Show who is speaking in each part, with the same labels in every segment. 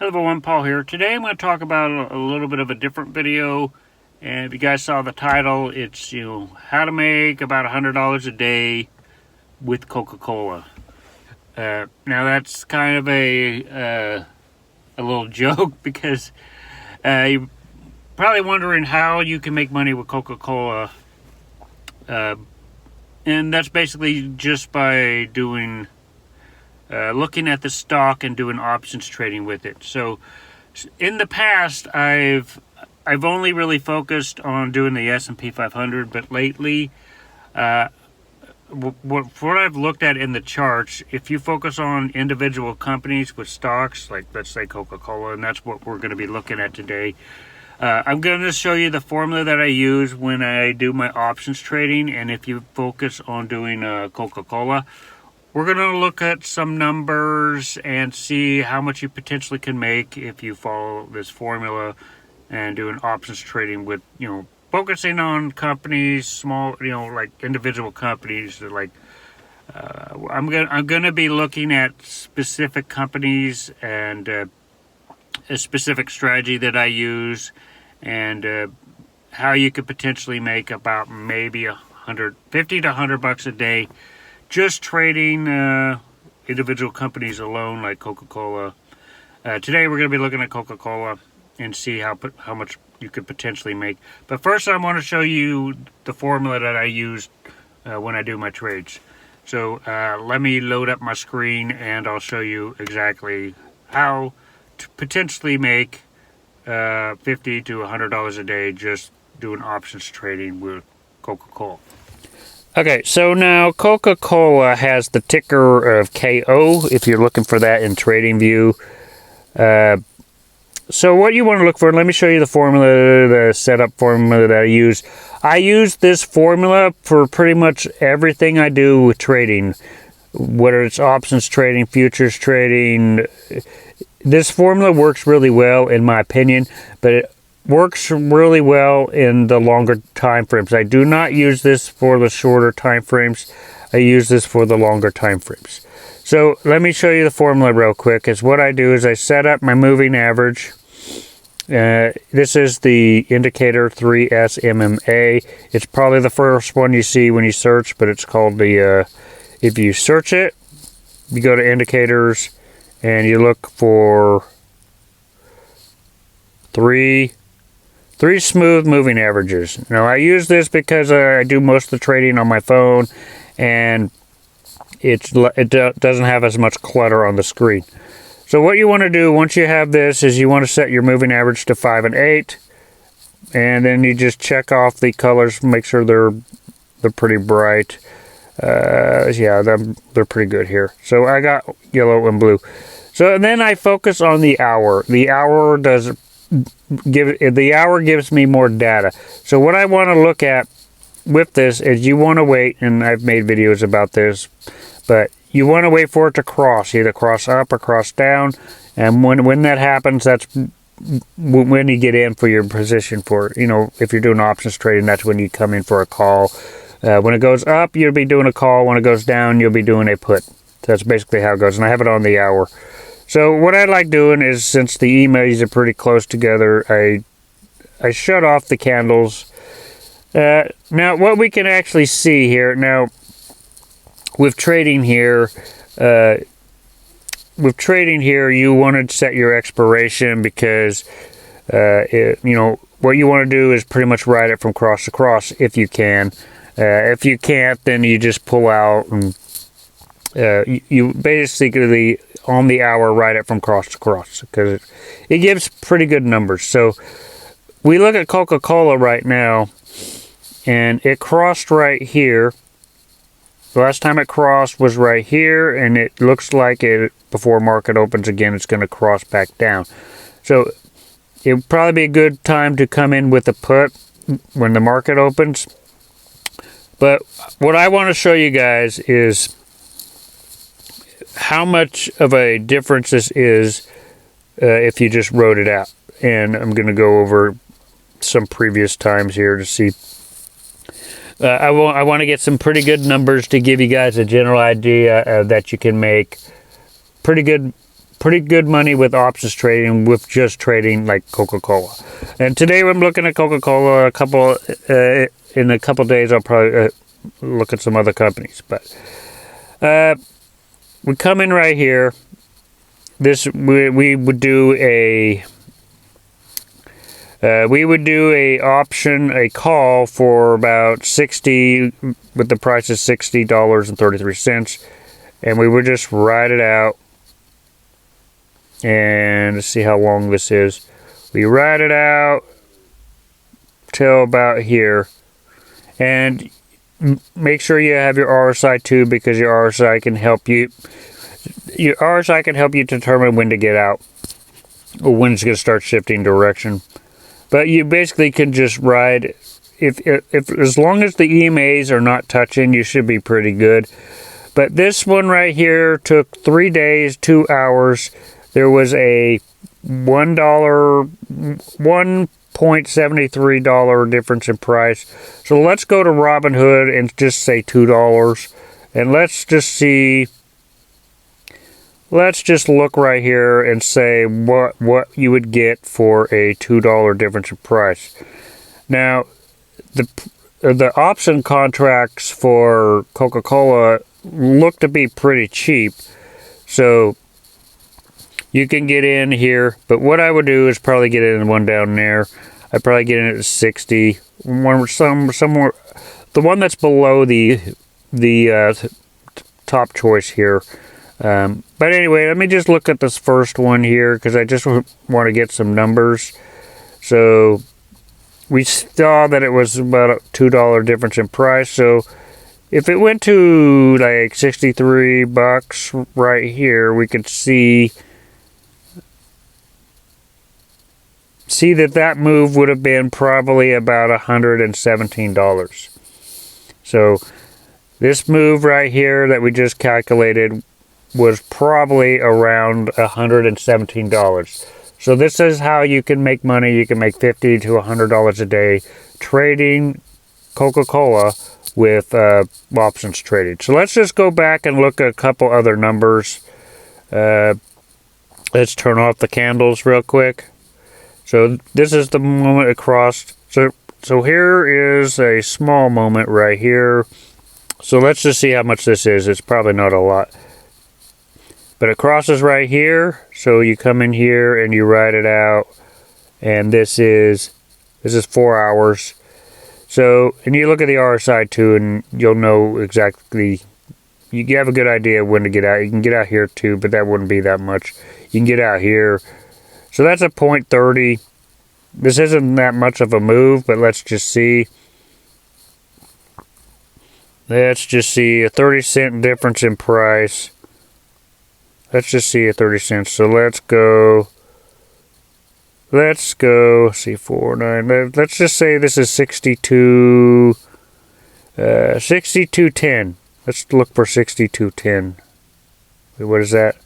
Speaker 1: Hello everyone, Paul here. Today I'm going to talk about a little bit of a different video. And if you guys saw the title, it's, how to make about $100 a day with Coca-Cola. Now that's kind of a little joke because you're probably wondering how you can make money with Coca-Cola. And that's basically just by doing looking at the stock and doing options trading with it. So in the past, I've only really focused on doing the S&P 500, but lately, what I've looked at in the charts, if you focus on individual companies with stocks, like let's say Coca-Cola, and that's what we're going to be looking at today. I'm going to show you the formula that I use when I do my options trading, and if you focus on doing Coca-Cola, we're going to look at some numbers and see how much you potentially can make if you follow this formula and doing options trading with, focusing on companies, small, like individual companies. Like I'm going to be looking at specific companies and a specific strategy that I use, and how you could potentially make about maybe $50 to $100 a day just trading individual companies alone, like Coca-Cola. Today we're going to be looking at Coca-Cola and see how much you could potentially make. But first I want to show you the formula that I use when I do my trades. So let me load up my screen and I'll show you exactly how to potentially make $50 to $100 a day just doing options trading with Coca-Cola. Okay, so now Coca-Cola has the ticker of KO if you're looking for that in TradingView. So what you want to look for, let me show you the formula, the setup formula that I use. I use this formula for pretty much everything I do with trading, whether it's options trading, futures trading. This formula works really well in my opinion, but it works really well in the longer time frames. I do not use this for the shorter time frames. I use this for the longer time frames. So let me show you the formula real quick. Is what I do is I set up my moving average. This is the indicator 3SMMA. It's probably the first one you see when you search, but it's called the, if you search it, you go to indicators and you look for three smooth moving averages. Now I use this because I do most of the trading on my phone, and it doesn't have as much clutter on the screen. So what you want to do once you have this is you want to set your moving average to 5 and 8, and then you just check off the colors, make sure they're pretty bright. Yeah, they're pretty good here. So I got yellow and blue. So then I focus on the hour. The hour gives me more data. So what I want to look at with this is you want to wait, and I've made videos about this, but you want to wait for it to cross, either cross up or cross down, and when that happens, that's when you get in for your position for, if you're doing options trading, that's when you come in for a call. When it goes up, you'll be doing a call. When it goes down, you'll be doing a put. So that's basically how it goes, and I have it on the hour. So what I like doing is, since the emails are pretty close together, I shut off the candles. Now what we can actually see here, now with trading here, you want to set your expiration because what you want to do is pretty much ride it from cross to cross if you can. If you can't, then you just pull out, and you basically on the hour ride it from cross to cross because it gives pretty good numbers. So we look at Coca-Cola right now, and it crossed right here. The last time it crossed was right here, and it looks like it, before market opens again, it's going to cross back down. So it would probably be a good time to come in with a put when the market opens. But what I want to show you guys is how much of a difference this is if you just wrote it out. And I'm going to go over some previous times here to see. I want to get some pretty good numbers to give you guys a general idea that you can make pretty good pretty good money with options trading, with just trading like Coca-Cola. And today I'm looking at Coca-Cola. In a couple days I'll probably look at some other companies. But we come in right here. We would do a call for about 60, with the price of $60.33, and we would just write it out. And let's see how long this is. We write it out till about here, and make sure you have your RSI too, because your RSI can help you. Your RSI can help you determine when to get out, or when it's going to start shifting direction. But you basically can just ride. If as long as the EMAs are not touching, you should be pretty good. But this one right here took 3 days, 2 hours. There was a $1.73 difference in price. So let's go to Robinhood and just say $2, and let's just see. Let's just look right here and say what you would get for a $2 difference in price. Now, the option contracts for Coca-Cola look to be pretty cheap, so you can get in here. But what I would do is probably get in one down there. I'd probably get in at 60. Somewhere, the one that's below the top choice here. But anyway, let me just look at this first one here, because I just want to get some numbers. So we saw that it was about a $2 difference in price. So if it went to like $63 right here, we could see that move would have been probably about $117. So this move right here that we just calculated was probably around $117. So this is how you can make money. You can make $50 to $100 a day trading Coca-Cola with options trading. So let's just go back and look at a couple other numbers. Let's turn off the candles real quick. So this is the moment it crossed. So here is a small moment right here. So let's just see how much this is. It's probably not a lot. But it crosses right here, so you come in here and you write it out, and this is 4 hours. So, and you look at the RSI too, and you'll know exactly. You have a good idea when to get out. You can get out here too, but that wouldn't be that much. You can get out here. So that's a 0.30. This isn't that much of a move, but let's just see. Let's just see a 30-cent difference in price. Let's just see a 30 cents. So let's go, see 4.9. Let's just say this is 62.10. Let's look for 62.10. Wait, what is that?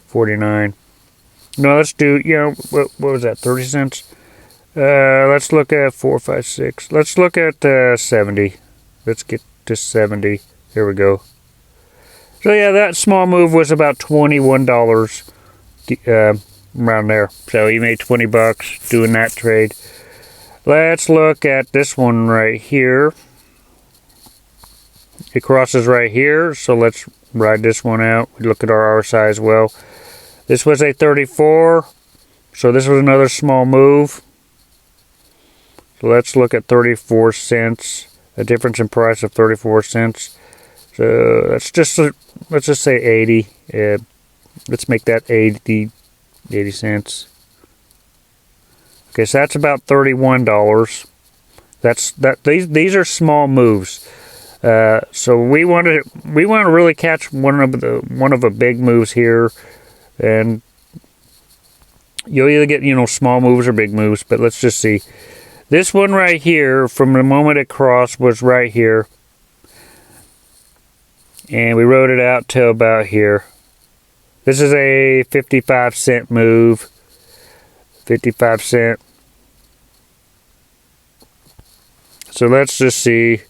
Speaker 1: 49. No, let's do, what was that, 30 cents? Let's look at 4, 5, 6. Let's look at 70. Let's get to 70. Here we go. So yeah, that small move was about $21 around there. So you made $20 doing that trade. Let's look at this one right here. It crosses right here, so let's ride this one out. We look at our RSI as well. This was a 34, so this was another small move. So let's look at 34 cents, a difference in price of 34 cents. So let's just say 80. Let's make that 80 cents. Okay, so that's about $31. These are small moves. So we want to really catch one of the big moves here, and you'll either get small moves or big moves. But let's just see. This one right here, from the moment it crossed, was right here. And we wrote it out till about here. This is a 55-cent move. 55 cent. So let's just see.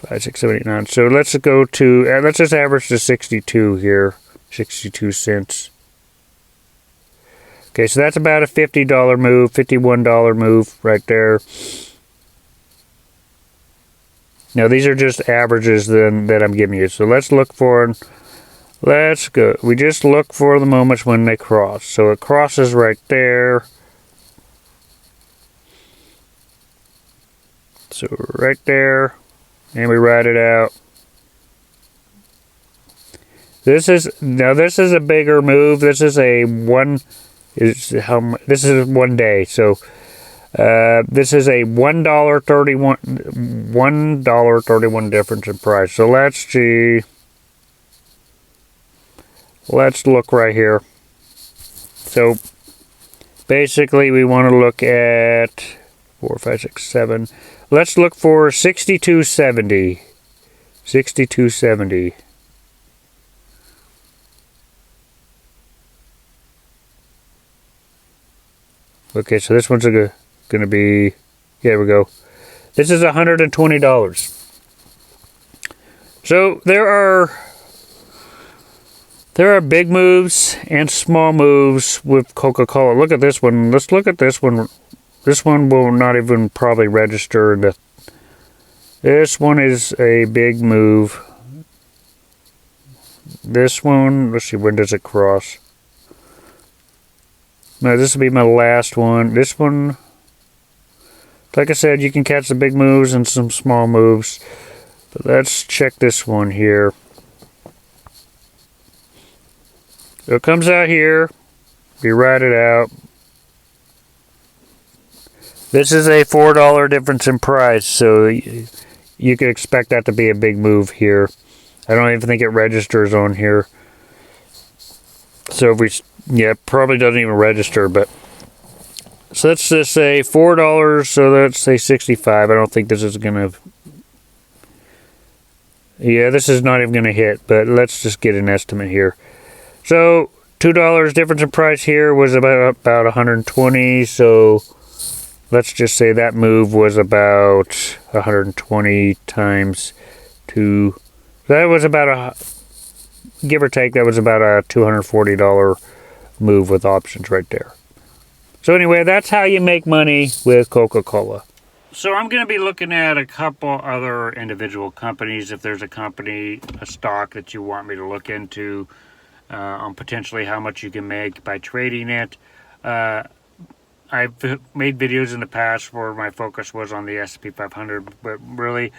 Speaker 1: 5, 6, 7, 8, 9. So let's go to, let's just average to 62 here. 62 cents. Okay, so that's about a $50 move, $51 move right there. Now these are just averages that I'm giving you. So let's look for, let's go. We just look for the moments when they cross. So it crosses right there. So right there, and we ride it out. This is a bigger move. This is a this is 1 day. So this is a $1.31 difference in price. So let's see. Let's look right here. So basically we want to look at 4, 5, 6, 7. Let's look for 62.70. 62.70. Okay, so this one's going to be, here we go. This is $120. So there are big moves and small moves with Coca-Cola. Look at this one. Let's look at this one. This one will not even probably register. This one is a big move. This one, let's see, when does it cross? No, this will be my last one. This one, like I said, you can catch the big moves and some small moves. But let's check this one here. So it comes out here. We ride it out. This is a $4 difference in price, so you could expect that to be a big move here. I don't even think it registers on here. So if we, yeah, probably doesn't even register, but so let's just say $4, so let's say 65. I don't think this is gonna, yeah, this is not even gonna hit, but let's just get an estimate here. So $2 difference in price here was about 120, so let's just say that move was about 120 times 2. That was about give or take, that was about a $240 move with options right there. So anyway, that's how you make money with Coca-Cola. So I'm going to be looking at a couple other individual companies. If there's a company, a stock that you want me to look into on potentially how much you can make by trading it. I've made videos in the past where my focus was on the S&P 500, but really,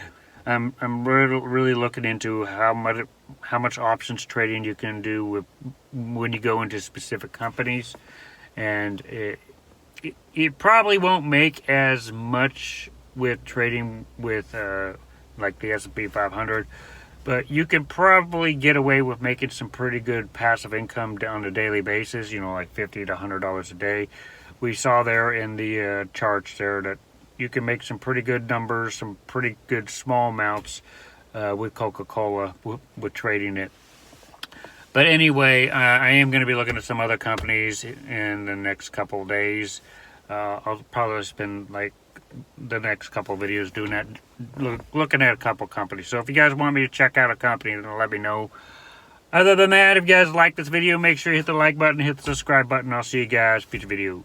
Speaker 1: I'm really looking into how much options trading you can do with when you go into specific companies, and it probably won't make as much with trading with like the S&P 500, but you can probably get away with making some pretty good passive income on a daily basis. You know, like $50 to $100 a day. We saw there in the charts there that you can make some pretty good numbers, some pretty good small amounts with Coca-Cola with trading it. But anyway, I am going to be looking at some other companies in the next couple of days. I'll probably spend like the next couple of videos doing that, looking at a couple companies. So if you guys want me to check out a company, then let me know. Other than that, if you guys like this video, make sure you hit the like button, hit the subscribe button. I'll see you guys in future videos.